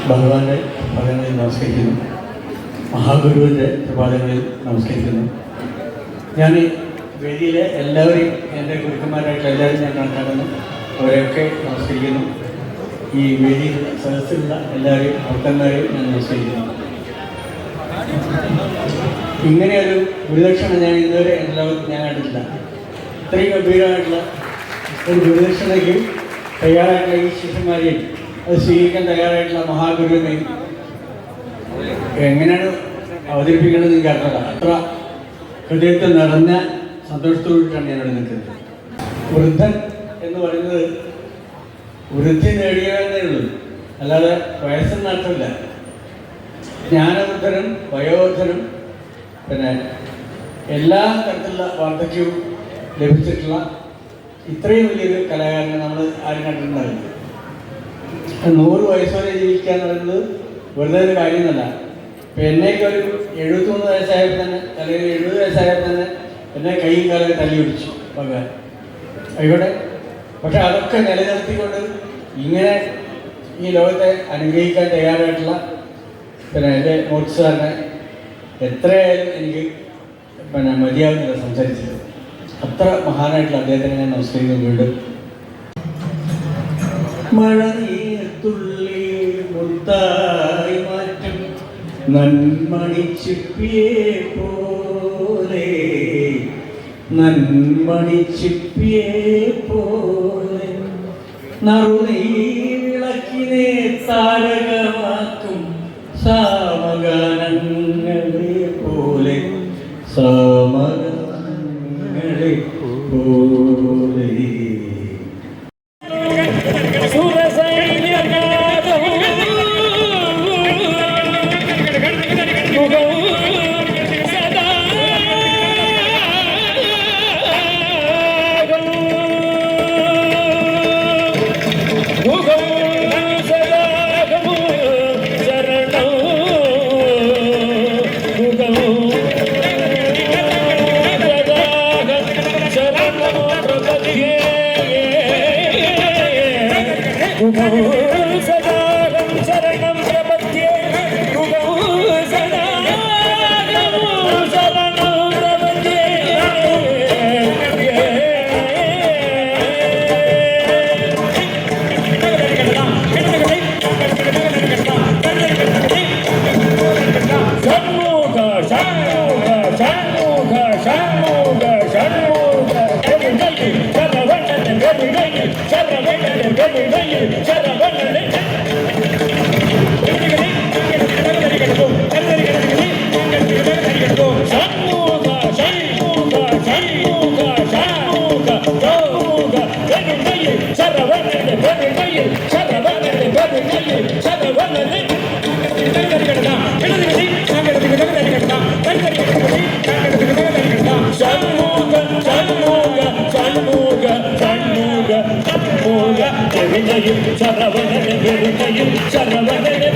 ഭഗവാന്റെ പാദങ്ങളിൽ നമസ്കരിക്കുന്നു, മഹാഗുരുവിൻ്റെ പാദങ്ങളിൽ നമസ്കരിക്കുന്നു. ഞാൻ വേദിയിലെ എല്ലാവരെയും, എൻ്റെ ഗുരുക്കന്മാരായിട്ടുള്ള എല്ലാവരും ഞാൻ കണക്കാക്കുന്നു, അവരെയൊക്കെ നമസ്കരിക്കുന്നു. ഈ വേദിയിൽ സദസ്സിലുള്ള എല്ലാവരെയും ഭക്തന്മാരെയും ഞാൻ നമസ്കരിക്കുന്നു. ഇങ്ങനെയൊരു ഗുരുദക്ഷിണ ഞാൻ ഇതുവരെ എൻ്റെ ലോകത്ത് ഞാൻ കണ്ടിട്ടില്ല. ഇത്രയും ഗംഭീരമായിട്ടുള്ള ഒരു ഗുരുദക്ഷിണയ്ക്ക് തയ്യാറായിട്ടുള്ള ഈ ശിഷ്യന്മാരെയും അത് സ്വീകരിക്കാൻ തയ്യാറായിട്ടുള്ള മഹാഗുരുവിനെയും എങ്ങനെയാണ് അവതരിപ്പിക്കേണ്ടത് എനിക്ക് അറിഞ്ഞില്ല. അത്ര ഹൃദയത്തിൽ നിറഞ്ഞ സന്തോഷത്തോടുകൂടിയിട്ടാണ് ഞാനിവിടെ നിൽക്കുന്നത്. വൃദ്ധൻ എന്ന് പറയുന്നത് വൃദ്ധി നേടിയവന്നേ ഉള്ളൂ, അല്ലാതെ വയസ്സെന്ന് അർത്ഥമില്ല. ജ്ഞാനവൃദ്ധനും വയോവൃദ്ധനും പിന്നെ എല്ലാ തരത്തിലുള്ള വാർദ്ധക്യവും ലഭിച്ചിട്ടുള്ള ഇത്രയും വലിയൊരു കലാകാരനെ നമ്മൾ ആരും കണ്ടിട്ടുണ്ടാവില്ല. 100 വയസ്സ് വരെ ജീവിക്കുക എന്ന് പറയുന്നത് വെറുതെ ഒരു കാര്യമൊന്നുമല്ല. ഇപ്പം എന്നേക്ക് ഒരു 73 വയസ്സായപ്പോൾ തന്നെ, അല്ലെങ്കിൽ 70 വയസ്സായപ്പോൾ തന്നെ എന്നെ കൈയും കാലൊക്കെ തല്ലി പിടിച്ചു ഭഗവാൻ ആയിക്കോട്ടെ. പക്ഷെ അതൊക്കെ നിലനിർത്തിക്കൊണ്ട് ഇങ്ങനെ ഈ ലോകത്തെ അനുഗ്രഹിക്കാൻ തയ്യാറായിട്ടുള്ള പിന്നെ എൻ്റെ മോത്സാറിനെ എത്രയായാലും എനിക്ക് പിന്നെ മതിയാവുന്നില്ല സംസാരിച്ചത്. അത്ര മഹാനായിട്ടുള്ള അദ്ദേഹത്തിനെ ഞാൻ നമസ്കരിക്കുന്നു. വീണ്ടും മഴ നീർത്തുള്ളി മുത്തായി മാറ്റും നന്മണിച്ചിപ്പിയെ പോലെ, നന്മണിച്ചിപ്പിയെ പോലെ നറുനീ വിളക്കിനെ താരകമാക്കും സാമഗാനങ്ങളെ പോലെ, സാമഗാനങ്ങളെ പോലെ. Saravanan,